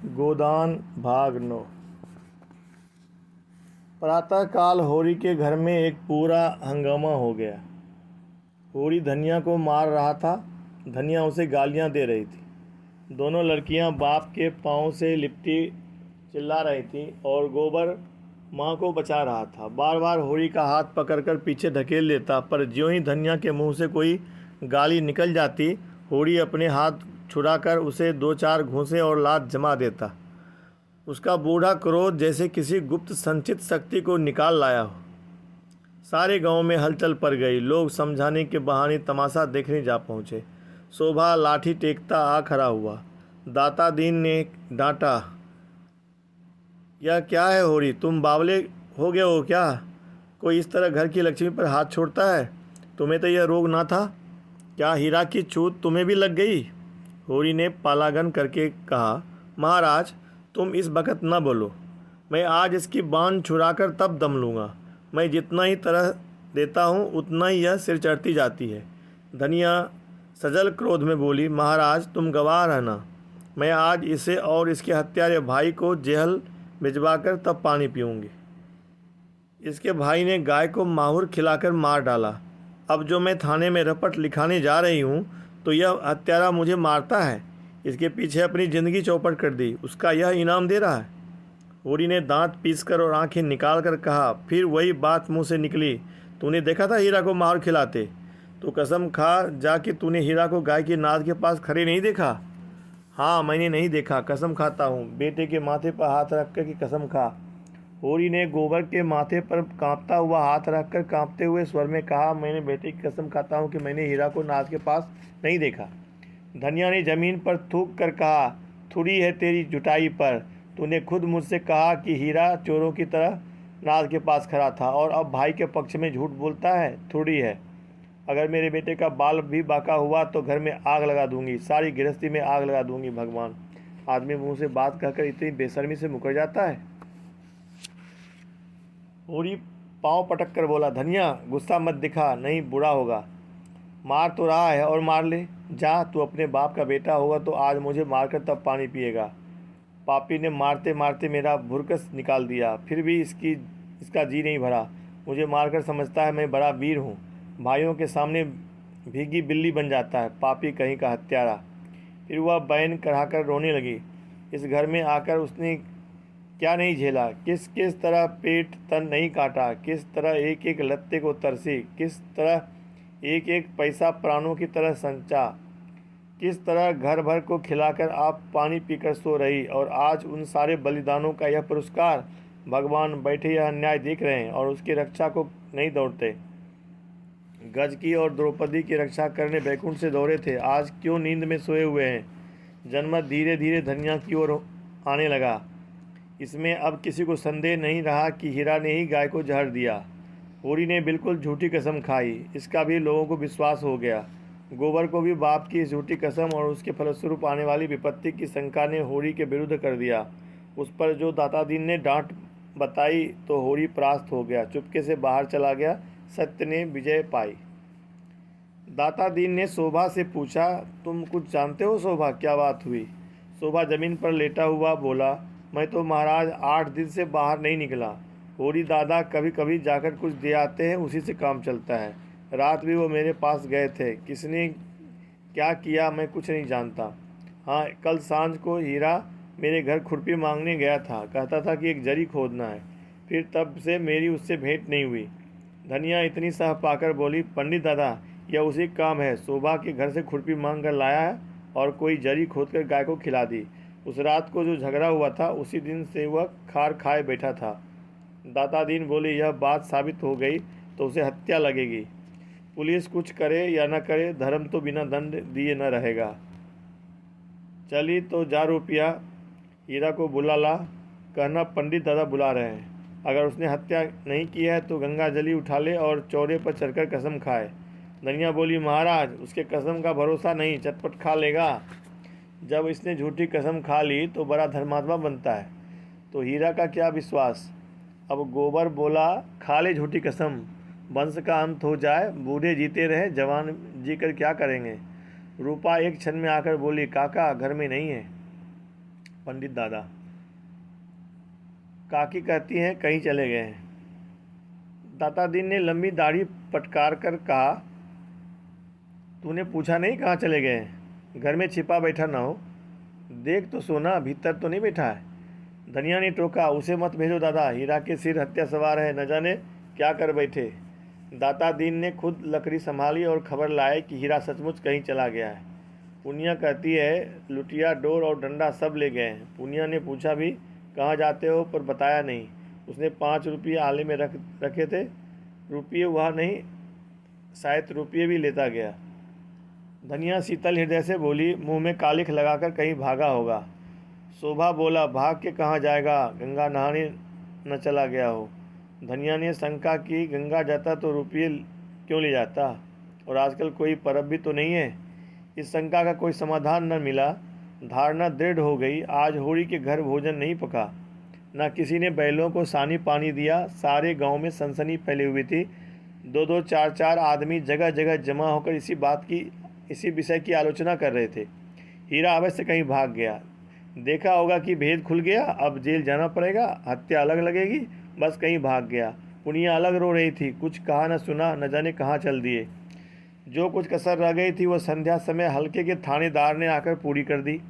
गोदान भाग 9। प्रातःकाल होरी के घर में एक पूरा हंगामा हो गया। होरी धनिया को मार रहा था, धनिया उसे गालियां दे रही थी। दोनों लड़कियां बाप के पांव से लिपटी चिल्ला रही थीं और गोबर माँ को बचा रहा था। बार बार होरी का हाथ पकड़कर पीछे धकेल देता, पर ज्यों ही धनिया के मुंह से कोई गाली निकल जाती, होरी अपने हाथ छुड़ाकर उसे 2-4 घूंसे और लात जमा देता। उसका बूढ़ा क्रोध जैसे किसी गुप्त संचित शक्ति को निकाल लाया हो। सारे गांव में हलचल पड़ गई। लोग समझाने के बहाने तमाशा देखने जा पहुंचे। शोभा लाठी टेकता आ खड़ा हुआ। दाता दीन ने डांटा, यह क्या है होरी, तुम बावले हो गए हो क्या? कोई इस तरह घर की लक्ष्मी पर हाथ छोड़ता है? तुम्हें तो यह रोग ना था? क्या हीरा की छूत तुम्हें भी लग गई? होरी ने पालागन करके कहा, महाराज तुम इस वक्त न बोलो। मैं आज इसकी बांध छुड़ाकर तब दम लूँगा। मैं जितना ही तरह देता हूँ उतना ही यह सिर चढ़ती जाती है। धनिया सजल क्रोध में बोली, महाराज तुम गवाह रहना। मैं आज इसे और इसके हत्यारे भाई को जेल भिजवाकर तब पानी पीऊँगी। इसके भाई ने गाय को माहुर खिलाकर मार डाला। अब जो मैं थाने में रपट लिखाने जा रही हूँ तो यह हत्यारा मुझे मारता है, इसके पीछे अपनी ज़िंदगी चौपट कर दी, उसका यह इनाम दे रहा है। होरी ने दांत पीसकर और आंखें निकाल कर कहा, फिर वही बात मुंह से निकली, तूने देखा था हीरा को माहुर खिलाते? तो कसम खा जा कि तूने हीरा को गाय की नाद के पास खड़े नहीं देखा। हाँ मैंने नहीं देखा, कसम खाता हूँ। बेटे के माथे पर हाथ रख कर की कसम खा। होरी ने गोबर के माथे पर कांपता हुआ हाथ रखकर कांपते हुए स्वर में कहा, मैंने बेटे की कसम खाता हूँ कि मैंने हीरा को नाद के पास नहीं देखा। धनिया ने जमीन पर थूक कर कहा, थोड़ी है तेरी जुटाई पर। तूने खुद मुझसे कहा कि हीरा चोरों की तरह नाद के पास खड़ा था और अब भाई के पक्ष में झूठ बोलता है। थोड़ी है, अगर मेरे बेटे का बाल भी बाका हुआ तो घर में आग लगा दूंगी, सारी गृहस्थी में आग लगा दूंगी। भगवान, आदमी मुंह से बात कहकर इतनी बेशर्मी से मुकर जाता है। होरी पाँव पटक कर बोला, धनिया गुस्सा मत दिखा, नहीं बुरा होगा। मार तो रहा है और मार ले। जा, तू अपने बाप का बेटा होगा तो आज मुझे मारकर तब पानी पिएगा। पापी ने मारते मारते मेरा भुरकस निकाल दिया, फिर भी इसका जी नहीं भरा। मुझे मारकर समझता है मैं बड़ा वीर हूँ। भाइयों के सामने भीगी बिल्ली बन जाता है, पापी कहीं का हत्यारा। फिर वह बैन कराकर रोने लगी। इस घर में आकर उसने क्या नहीं झेला, किस किस तरह पेट तन नहीं काटा, किस तरह एक एक लत्ते को तरसी, किस तरह एक एक पैसा प्राणों की तरह संचा, किस तरह घर भर को खिलाकर आप पानी पीकर सो रही, और आज उन सारे बलिदानों का यह पुरस्कार। भगवान बैठे यह अन्याय देख रहे हैं और उसकी रक्षा को नहीं दौड़ते। गज की और द्रौपदी की रक्षा करने बैकुंठ से दौड़े थे, आज क्यों नींद में सोए हुए हैं? जनमत धीरे धीरे धनिया की ओर आने लगा। इसमें अब किसी को संदेह नहीं रहा कि हीरा ने ही गाय को जहर दिया। होरी ने बिल्कुल झूठी कसम खाई, इसका भी लोगों को विश्वास हो गया। गोबर को भी बाप की इस झूठी कसम और उसके फलस्वरूप आने वाली विपत्ति की शंका ने होरी के विरुद्ध कर दिया। उस पर जो दातादीन ने डांट बताई तो होरी परास्त हो गया, चुपके से बाहर चला गया। सत्य ने विजय पाई। दातादीन ने शोभा से पूछा, तुम कुछ जानते हो शोभा, क्या बात हुई? शोभा जमीन पर लेटा हुआ बोला, मैं तो महाराज 8 दिन से बाहर नहीं निकला। होरी दादा कभी कभी जाकर कुछ दे आते हैं, उसी से काम चलता है। रात भी वो मेरे पास गए थे, किसने क्या किया मैं कुछ नहीं जानता। हाँ, कल सांझ को हीरा मेरे घर खुरपी मांगने गया था, कहता था कि एक जरी खोदना है। फिर तब से मेरी उससे भेंट नहीं हुई। धनिया इतनी सह पाकर बोली, पंडित दादा यह उसी काम है, शोभा के घर से खुरपी मांग कर लाया है और कोई जरी खोदकर गाय को खिला दी। उस रात को जो झगड़ा हुआ था उसी दिन से वह खार खाए बैठा था। दातादीन बोले, यह बात साबित हो गई तो उसे हत्या लगेगी। पुलिस कुछ करे या न करे, धर्म तो बिना दंड दिए न रहेगा। चली तो जा रुपया, हीरा को बुला ला, कहना पंडित दादा बुला रहे हैं। अगर उसने हत्या नहीं की है तो गंगा जली उठा ले और चौरे पर चढ़कर कसम खाए। धनिया बोली, महाराज उसके कसम का भरोसा नहीं, चटपट खा लेगा। जब इसने झूठी कसम खा ली तो बड़ा धर्मात्मा बनता है, तो हीरा का क्या विश्वास। अब गोबर बोला, खा ले झूठी कसम, वंश का अंत हो जाए, बूढ़े जीते रहे, जवान जीकर क्या करेंगे। रूपा एक क्षण में आकर बोली, काका घर में नहीं है। पंडित दादा। काकी कहती हैं कहीं चले गए हैं। दाता दीन ने लंबी दाढ़ी पटकार कर कहा, तूने पूछा नहीं कहाँ चले गए हैं? घर में छिपा बैठा ना हो, देख तो सोना भीतर तो नहीं बैठा है। धनिया ने टोका, उसे मत भेजो दादा, हीरा के सिर हत्या सवार है, न जाने क्या कर बैठे। दाता दीन ने खुद लकड़ी संभाली और खबर लाए कि हीरा सचमुच कहीं चला गया है। पुनिया कहती है लुटिया डोर और डंडा सब ले गए हैं। पुनिया ने पूछा भी कहाँ जाते हो, पर बताया नहीं। उसने 5 रुपये आले में रखे थे। रुपये वहाँ नहीं, शायद रुपये भी लेता गया। धनिया शीतल हृदय से बोली, मुंह में कालिख लगाकर कहीं भागा होगा। शोभा बोला, भाग के कहाँ जाएगा, गंगा नहाने न चला गया हो। धनिया ने शंका की, गंगा जाता तो रुपये क्यों ले जाता, और आजकल कोई परब भी तो नहीं है। इस शंका का कोई समाधान न मिला। धारणा दृढ़ हो गई, आज होरी के घर भोजन नहीं पका, न किसी ने बैलों को सानी पानी दिया। सारे गांव में सनसनी फैली हुई थी। 2-2, 4-4 आदमी जगह जगह जमा होकर इसी विषय की आलोचना कर रहे थे। हीरा अवश्य कहीं भाग गया। देखा होगा कि भेद खुल गया, अब जेल जाना पड़ेगा, हत्या अलग लगेगी, बस कहीं भाग गया। पुनिया अलग रो रही थी, कुछ कहा न सुना, न जाने कहाँ चल दिए। जो कुछ कसर रह गई थी वह संध्या समय हल्के के थानेदार ने आकर पूरी कर दी।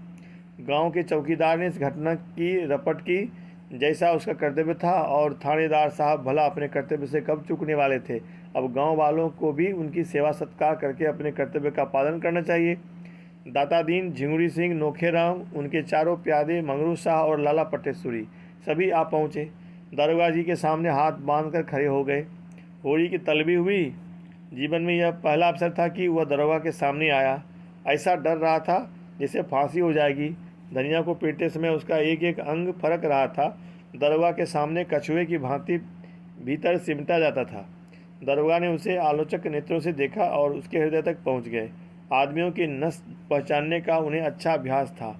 गांव के चौकीदार ने इस घटना की रपट की, जैसा उसका कर्तव्य था, और थानेदार साहब भला अपने कर्तव्य से कब चूकने वाले थे। अब गांव वालों को भी उनकी सेवा सत्कार करके अपने कर्तव्य का पालन करना चाहिए। दाता दीन, झिंगुरी सिंह, नोखेराम, उनके चारों प्यादे, मंगरू शाह और लाला पटेश्वरी सभी आ पहुँचे। दरोगा जी के सामने हाथ बांधकर खड़े हो गए। होरी की तलबी हुई। जीवन में यह पहला अवसर था कि वह दरोगा के सामने आया। ऐसा डर रहा था जैसे फांसी हो जाएगी। धनिया को पीटते समय उसका एक एक अंग फरक रहा था। दरोगा के सामने कछुए की भांति भीतर सिमटा जाता था। दरोगा ने उसे आलोचक नेत्रों से देखा और उसके हृदय तक पहुंच गए। आदमियों की नस पहचानने का उन्हें अच्छा अभ्यास था।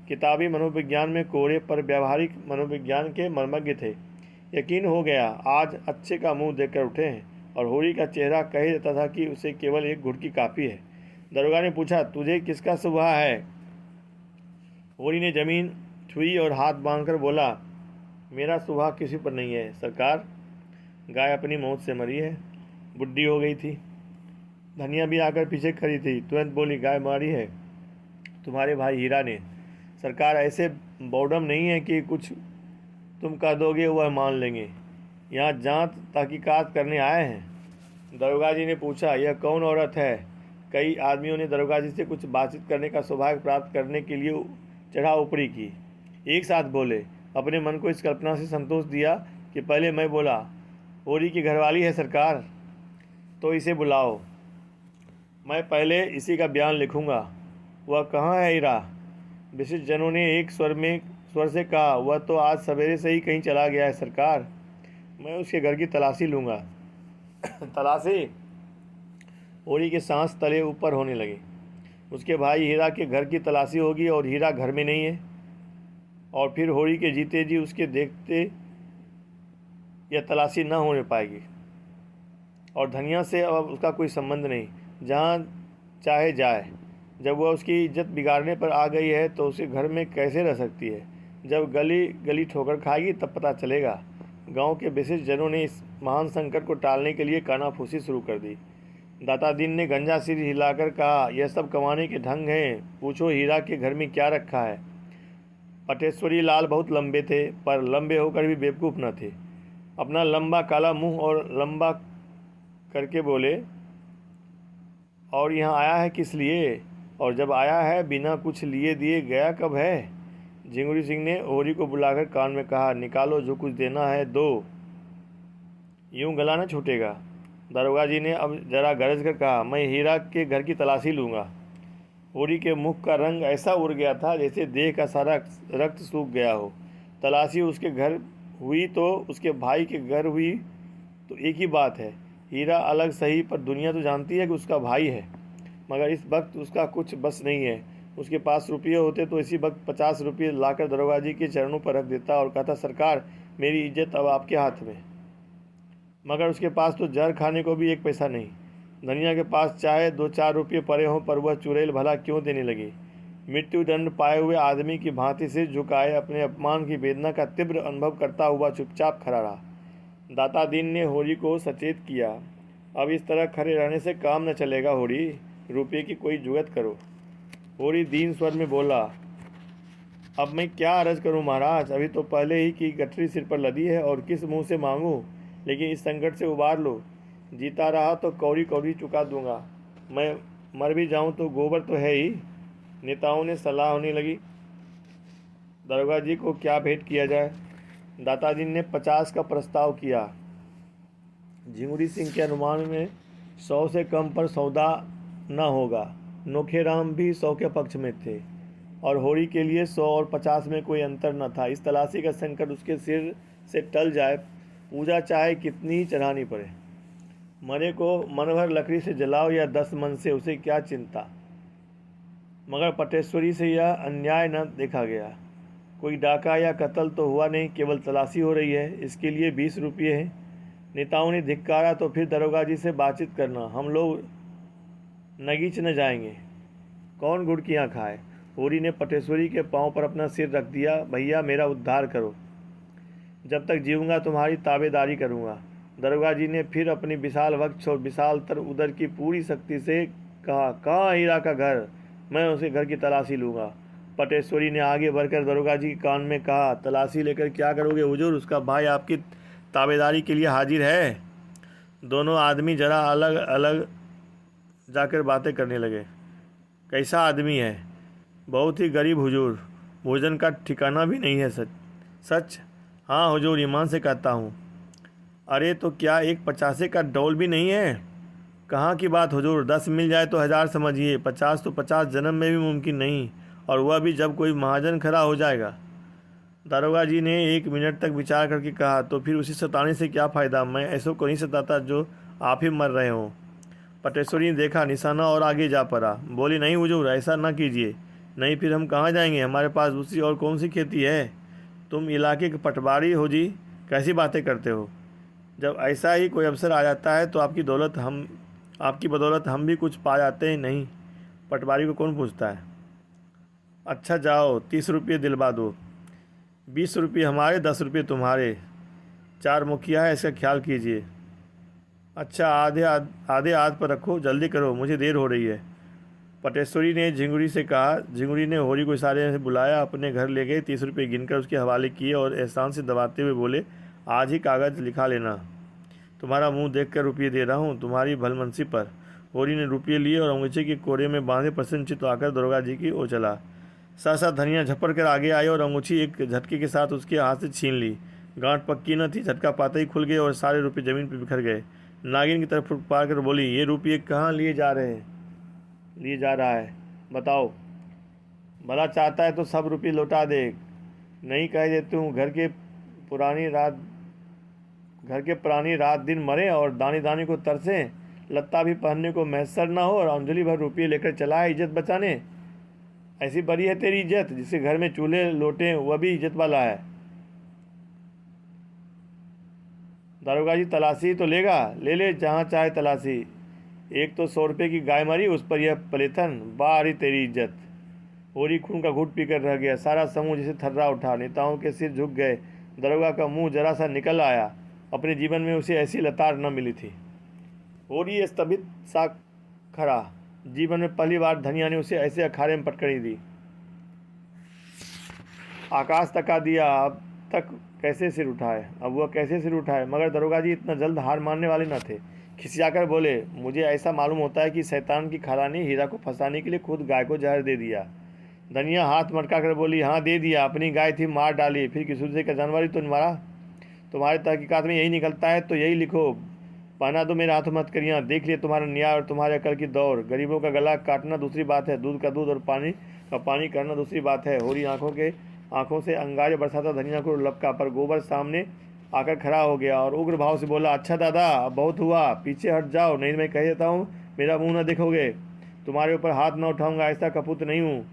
किताबी मनोविज्ञान में कोरे, पर व्यावहारिक मनोविज्ञान के मर्मज्ञ थे। यकीन हो गया आज अच्छे का मुंह देखकर उठे हैं, और होरी का चेहरा कह देता था कि उसे केवल एक घुटकी काफ़ी है। दरोगा ने पूछा, तुझे किसका सुबह है? होरी ने जमीन छुई और हाथ बांधकर बोला, मेरा सुबह किसी पर नहीं है सरकार। गाय अपनी मौत से मरी है, बुढ़ी हो गई थी। धनिया भी आकर पीछे खड़ी थी, तुरंत बोली, गाय मारी है तुम्हारे भाई हीरा ने। सरकार, ऐसे बौडम नहीं है कि कुछ तुम कह दोगे वह मान लेंगे। यहाँ जांच तहकीकात करने आए हैं। दरोगा जी ने पूछा, यह कौन औरत है? कई आदमियों ने दरोगा जी से कुछ बातचीत करने का सौभाग्य प्राप्त करने के लिए चढ़ा ऊपरी की। एक साथ बोले। अपने मन को इस कल्पना से संतोष दिया कि पहले मैं बोला, होरी की घरवाली है सरकार। तो इसे बुलाओ, मैं पहले इसी का बयान लिखूंगा। वह कहाँ है हीरा? विशिष्ट जनों ने एक स्वर से कहा, वह तो आज सवेरे से ही कहीं चला गया है सरकार। मैं उसके घर की तलाशी लूँगा। तलाशी? होरी के सांस तले ऊपर होने लगे। उसके भाई हीरा के घर की तलाशी होगी, और हीरा घर में नहीं है। और फिर होरी के जीते जी उसके देखते यह तलाशी न होने पाएगी। और धनिया से अब उसका कोई संबंध नहीं, जहाँ चाहे जाए। जब वह उसकी इज्जत बिगाड़ने पर आ गई है तो उसे घर में कैसे रह सकती है? जब गली गली ठोकर खाएगी तब पता चलेगा। गांव के विशिष्ट जनों ने इस महान संकट को टालने के लिए कानाफूसी शुरू कर दी। दाता दीन ने गंजा सिर हिलाकर कहा, यह सब कमाने के ढंग हैं, पूछो हीरा के घर में क्या रखा है। पटेश्वरी लाल बहुत लंबे थे, पर लंबे होकर भी बेवकूफ़ न थे। अपना लंबा काला मुंह और लंबा करके बोले, और यहाँ आया है किस लिए? और जब आया है बिना कुछ लिए दिए गया कब है? झिंगुरी सिंह ने होरी को बुलाकर कान में कहा, निकालो जो कुछ देना है दो, यूं गला न छूटेगा। दरोगा जी ने अब जरा गरज कर कहा, मैं हीरा के घर की तलाशी लूँगा। होरी के मुख का रंग ऐसा उड़ गया था जैसे देह का सारा रक्त सूख गया हो। तलाशी उसके घर हुई तो उसके भाई के घर हुई तो एक ही बात है। हीरा अलग सही, पर दुनिया तो जानती है कि उसका भाई है। मगर इस वक्त उसका कुछ बस नहीं है। उसके पास रुपये होते तो इसी वक्त 50 रुपये लाकर दरोगा जी के चरणों पर रख देता और कहता, सरकार मेरी इज्जत अब आपके हाथ में। मगर उसके पास तो जहर खाने को भी एक पैसा नहीं। धनिया के पास चाहे 2-4 रुपये पड़े हों, पर वह चुड़ैल भला क्यों देने लगी? मृत्युदंड पाए हुए आदमी की भांति सिर झुकाए अपने अपमान की वेदना का तीव्र अनुभव करता हुआ चुपचाप खड़ा रहा। दाता दीन ने होरी को सचेत किया, अब इस तरह खड़े रहने से काम न चलेगा होरी, रुपये की कोई जुगत करो। होरी दीन स्वर में बोला, अब मैं क्या अर्ज करूं महाराज, अभी तो पहले ही की गठरी सिर पर लदी है और किस मुंह से मांगूं, लेकिन इस संकट से उबार लो। जीता रहा तो कौड़ी कौड़ी चुका दूंगा, मैं मर भी जाऊं तो गोबर तो है ही। नेताओं ने सलाह होने लगी, दरोगा जी को क्या भेंट किया जाए। दाताजी ने 50 का प्रस्ताव किया। झिंगुरी सिंह के अनुमान में 100 से कम पर सौदा न होगा। नोखेराम भी 100 के पक्ष में थे और होरी के लिए 100 और 50 में कोई अंतर न था। इस तलाशी का संकट उसके सिर से टल जाए, पूजा चाहे कितनी ही चढ़ानी पड़े। मरे को मन भर लकड़ी से जलाओ या 10 मन से, उसे क्या चिंता। मगर पटेश्वरी से यह अन्याय न देखा गया। कोई डाका या कत्ल तो हुआ नहीं, केवल तलाशी हो रही है, इसके लिए 20 रुपये हैं। नेताओं ने धिक्कारा तो फिर दरोगा जी से बातचीत करना, हम लोग नगीच न जाएंगे, कौन गुड़ की आँख खाए। होरी ने पटेश्वरी के पांव पर अपना सिर रख दिया, भैया मेरा उद्धार करो, जब तक जीऊँगा तुम्हारी ताबेदारी करूँगा। दरोगा जी ने फिर अपनी विशाल वक्ष और विशाल तर उदर की पूरी शक्ति से कहा, कहाँ हीरा का घर, मैं उसे घर की तलाशी लूँगा। पटेश्वरी ने आगे बढ़कर दरोगा जी के कान में कहा, तलाशी लेकर क्या करोगे हुजूर, उसका भाई आपकी ताबेदारी के लिए हाजिर है। दोनों आदमी जरा अलग अलग जाकर बातें करने लगे। कैसा आदमी है, बहुत ही गरीब हुजूर, भोजन का ठिकाना भी नहीं है। सच सच? हाँ हुजूर, ईमान से कहता हूँ। अरे तो क्या एक 50 का डौल भी नहीं है? कहाँ की बात हुजूर, 10 मिल जाए तो 1000 समझिए, 50 तो 50 जन्म में भी मुमकिन नहीं, और वह भी जब कोई महाजन खड़ा हो जाएगा। दारोगा जी ने 1 मिनट तक विचार करके कहा, तो फिर उसी सताने से क्या फ़ायदा, मैं ऐसो को नहीं सताता जो आप ही मर रहे हों। पटेश्वरी ने देखा निशाना और आगे जा पड़ा। बोली, नहीं हुजूर, ऐसा ना कीजिए, नहीं फिर हम कहाँ जाएंगे, हमारे पास दूसरी और कौन सी खेती है। तुम इलाके के पटवारी हो जी, कैसी बातें करते हो। जब ऐसा ही कोई अवसर आ जाता है तो आपकी बदौलत हम भी कुछ पा जाते हैं। नहीं, पटवारी को कौन पूछता है। अच्छा जाओ, 30 रुपये दिलवा दो, 20 रुपये हमारे, 10 रुपये तुम्हारे। 4 मुखिया है, इसका ख्याल कीजिए। अच्छा, आधे आध पर रखो, जल्दी करो, मुझे देर हो रही है। पटेश्वरी ने झिंगुरी से कहा। झिंगुरी ने होरी को इशारे से बुलाया, अपने घर ले गए, 30 रुपये गिनकर उसके हवाले किए और एहसान से दबाते हुए बोले, आज ही कागज़ लिखा लेना, तुम्हारा मुंह देखकर रुपये दे रहा हूँ, तुम्हारी भलमनसी पर। होरी ने रुपये लिए और अंगूठे के कोरे में बांधे प्रसन्नचित्त आकर दरोगा जी की ओर चला। सहसा धनिया झपट कर आगे आई और अंगूठी एक झटके के साथ उसके हाथ से छीन ली। गांठ पक्की न थी, झटका पाते ही खुल गए और सारे रुपये ज़मीन पर बिखर गए। नागिन की तरफ फुटकार कर बोली, ये रुपये कहाँ लिए जा रहा है, बताओ। भला चाहता है तो सब रुपये लौटा दे, नहीं कह देती हूँ, घर के प्राणी रात दिन मरे और दानी दानी को तरसें, लत्ता भी पहनने को मैसर ना हो और अंजलि भर रुपये लेकर चला है इज्जत बचाने। ऐसी बड़ी है तेरी इज्जत, जिसके घर में चूल्हे लोटे वह भी इज्जत वाला है। दारोगा जी, तलाशी तो लेगा, ले ले जहाँ चाहे तलाशी। एक तो 100 रुपये की गाय मरी, उस पर यह पलेथन, बाहरी तेरी इज्जत। होरी खून का घूंट पीकर रह गया। सारा समूह जैसे थर्रा उठा, नेताओं के सिर झुक गए। दरोगा का मुंह जरा सा निकल आया, अपने जीवन में उसे ऐसी लताड़ न मिली थी। होरी स्तंभित सा खड़ा, जीवन में पहली बार धनिया ने उसे ऐसे अखाड़े में पटकनी दी। आकाश तका दिया, अब तक कैसे सिर उठाए, अब वह कैसे सिर उठाए। मगर दरोगा जी इतना जल्द हार मानने वाले न थे। खिसियाकर बोले, मुझे ऐसा मालूम होता है कि शैतान की खाला ने हीरा को फंसाने के लिए खुद गाय को जहर दे दिया। धनिया हाथ मटका कर बोली, हाँ दे दिया, अपनी गाय थी, मार डाली, फिर किसी दूसरे का जानवर ही तो मारा। तुम्हारे तहकीकात में यही निकलता है तो यही लिखो, पहना दो मेरे हाथों मत करिया, देख लिए तुम्हारा न्याय और तुम्हारे अकल की दौड़। गरीबों का गला काटना दूसरी बात है, दूध का दूध और पानी का पानी करना दूसरी बात है। होरी आंखों से अंगारे बरसाता धनिया को लपका, पर गोबर सामने आकर खड़ा हो गया और उग्र भाव से बोला, अच्छा दादा, अब बहुत हुआ, पीछे हट जाओ, नहीं मैं कह देता हूँ, मेरा मुंह न देखोगे, तुम्हारे ऊपर हाथ न उठाऊंगा, ऐसा कपूत नहीं हूँ,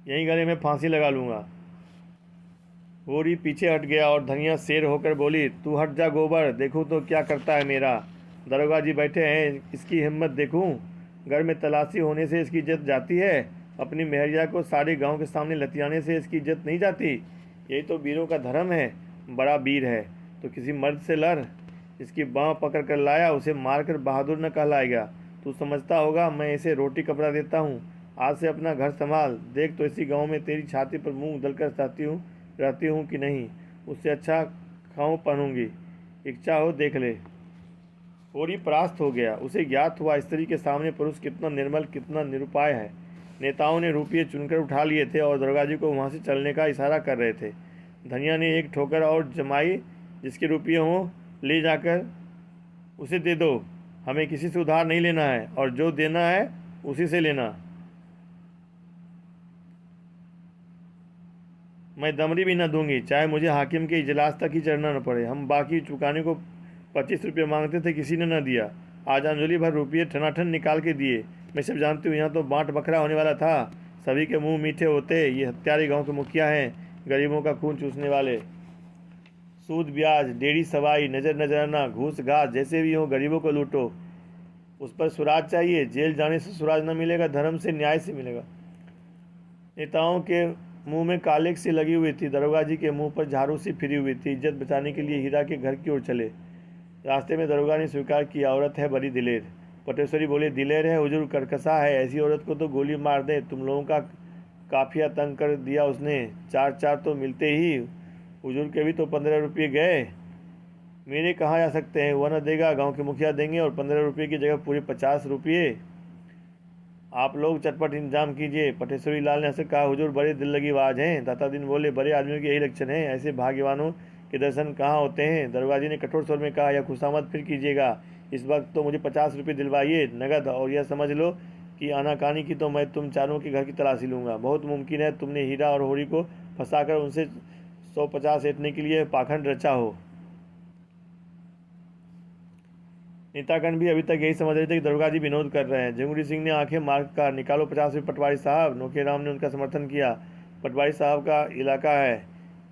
यहीं गले में फांसी लगा लूँगा। होरी पीछे हट गया और धनिया शेर होकर बोली, तू हट जा गोबर, देखूँ तो क्या करता है मेरा। दरोगा जी बैठे हैं, इसकी हिम्मत देखूँ। घर में तलाशी होने से इसकी इज्जत जाती है? अपनी मेहरिया को सारे गांव के सामने लतियाने से इसकी इज्जत नहीं जाती? यही तो वीरों का धर्म है। बड़ा वीर है तो किसी मर्द से लड़। इसकी बाँह पकड़ कर लाया, उसे मारकर बहादुर न कहलाएगा। तू समझता होगा मैं इसे रोटी कपड़ा देता हूँ। आज से अपना घर संभाल। देख तो इसी गांव में तेरी छाती पर मुंह उधलकर रहती हूँ कि नहीं। उससे अच्छा खाऊं पहनूंगी, इच्छा हो देख ले। होरी परास्त हो गया। उसे ज्ञात हुआ स्त्री के सामने पुरुष कितना निर्मल, कितना निरुपाय है। नेताओं ने रुपये चुनकर उठा लिए थे और दरोगा जी को वहाँ से चलने का इशारा कर रहे थे। धनिया ने एक ठोकर और जमाई, जिसके रुपये हों ले जाकर उसे दे दो। हमें किसी से उधार नहीं लेना है और जो देना है उसी से लेना। मैं दमड़ी भी न दूंगी, चाहे मुझे हाकिम के इजलास तक ही चढ़ना न पड़े। हम बाकी चुकाने को 25 रुपये मांगते थे, किसी ने न दिया। आज अंजलि भर रुपये ठनाठन निकाल के दिए। मैं सब जानती हूँ, यहाँ तो बाँट बखरा होने वाला था। सभी के मुंह मीठे होते। ये हत्यारे गांव के मुखिया हैं, गरीबों का खून चूसने वाले। सूद ब्याज, डेढ़ी सवाई, नजर नजराना, घूस घास, जैसे भी हो गरीबों को लूटो। उस पर सुराज चाहिए। जेल जाने से सुराज न मिलेगा, धर्म से, न्याय से मिलेगा। नेताओं के मुंह में कालिक सी लगी हुई थी। दरोगा जी के मुंह पर झाड़ू सी फिरी हुई थी। इज्जत बचाने के लिए हीरा के घर की ओर चले। रास्ते में दरोगा ने स्वीकार किया, औरत है बड़ी दिलेर। पटेश्वरी बोले, दिलेर है हुजूर, करकसा है। ऐसी औरत को तो गोली मार दे। तुम लोगों का काफिया तंग कर दिया उसने। 4 तो मिलते ही हुजूर के भी तो 15 रुपये गए। मेरे कहाँ जा सकते हैं? वह न देगा, गांव के मुखिया देंगे, और 15 रुपये की जगह पूरे 50 रुपये। आप लोग चटपट इंतजाम कीजिए। पटेश्वरी लाल ने हंसकर कहा, हुजूर बड़े दिल लगी आवाज़ हैं। दाता दिन बोले, बड़े आदमियों के यही लक्षण हैं, ऐसे भाग्यवानों के दर्शन कहाँ होते हैं। दरोगा जी ने कठोर स्वर में कहा, यह खुशामद फिर कीजिएगा। इस वक्त तो मुझे 50 रुपये दिलवाइए नगद, और यह समझ लो कि आनाकानी की तो मैं तुम चारों के घर की तलाशी लूँगा। बहुत मुमकिन है तुमने हीरा और होरी को फंसाकर उनसे 150 ऐंठने के लिए पाखंड रचा हो। नेतागण भी अभी तक यही समझ रहे थे कि दरोगा जी विनोद कर रहे हैं। झिंगुरी सिंह ने आंखें मार कर, निकालो 50 रुपये पटवारी साहब। नोखेराम ने उनका समर्थन किया। पटवारी साहब का इलाका है,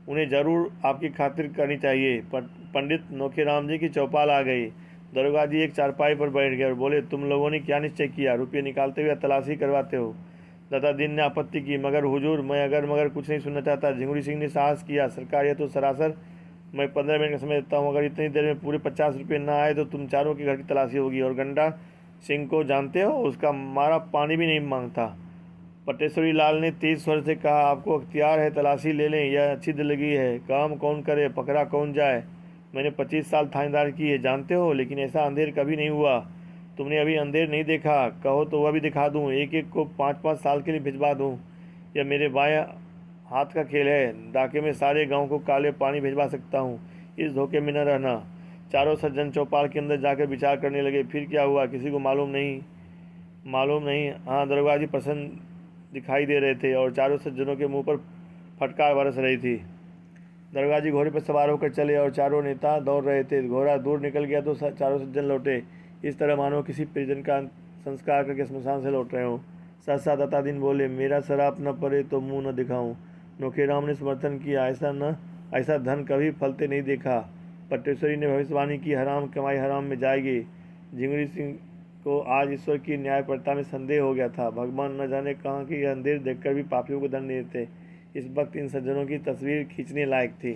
उन्हें जरूर आपकी खातिर करनी चाहिए। पंडित नोखेराम जी की चौपाल आ गई। दरोगा जी एक चारपाई पर बैठ गए और बोले, तुम लोगों ने क्या निश्चय किया? रुपये निकालते हुए तलाशी करवाते हो? दादा दीन ने आपत्ति की, मगर हुजूर मैं अगर मगर कुछ नहीं सुनना चाहता। झिंगुरी सिंह ने साहस किया, सरकार यह तो सरासर, मैं 15 मिनट का समय देता हूँ। अगर इतनी देर में पूरे 50 रुपये ना आए तो तुम चारों के घर की तलाशी होगी। और गंडा सिंह को जानते हो, उसका मारा पानी भी नहीं मांगता। पटेश्वरी लाल ने तेज स्वर से कहा, आपको अख्तियार है, तलाशी ले लें, यह अच्छी दिलगी है। काम कौन करे, पकड़ा कौन जाए। मैंने 25 साल थानेदार की है, जानते हो, लेकिन ऐसा अंधेर कभी नहीं हुआ। तुमने अभी अंधेर नहीं देखा, कहो तो वह भी दिखा दूँ। एक एक को 5-5 साल के लिए भिजवा दूँ। यह मेरे बाएं हाथ का खेल है। डाके में सारे गांव को काले पानी भिजवा सकता हूँ। इस धोखे में न रहना। चारों सज्जन चौपाल के अंदर जाकर विचार करने लगे। फिर क्या हुआ किसी को मालूम नहीं। हाँ, दरोगा जी प्रसन्न दिखाई दे रहे थे और चारों सज्जनों के मुंह पर फटकार बरस रही थी। दरोगा जी घोड़े पर सवार होकर चले और चारों नेता दौड़ रहे थे। घोड़ा दूर निकल गया तो चारों सज्जन लौटे। इस तरह मानो किसी परिजन का संस्कार करके स्मशान से लौट रहे हों। सहसा दत्ता दिन बोले, मेरा शराब न पड़े तो मुंह न दिखाऊं। नोखेराम ने समर्थन किया, ऐसा धन कभी फलते नहीं देखा। पटेश्वरी ने भविष्यवाणी की, हराम कमाई हराम में जाएगी। झिंगुरी सिंह को आज ईश्वर की न्यायपरता में संदेह हो गया था। भगवान न जाने कहाँ की यह अंधेर देखकर भी पापियों को दंड नहीं देते। इस वक्त इन सज्जनों की तस्वीर खींचने लायक थी।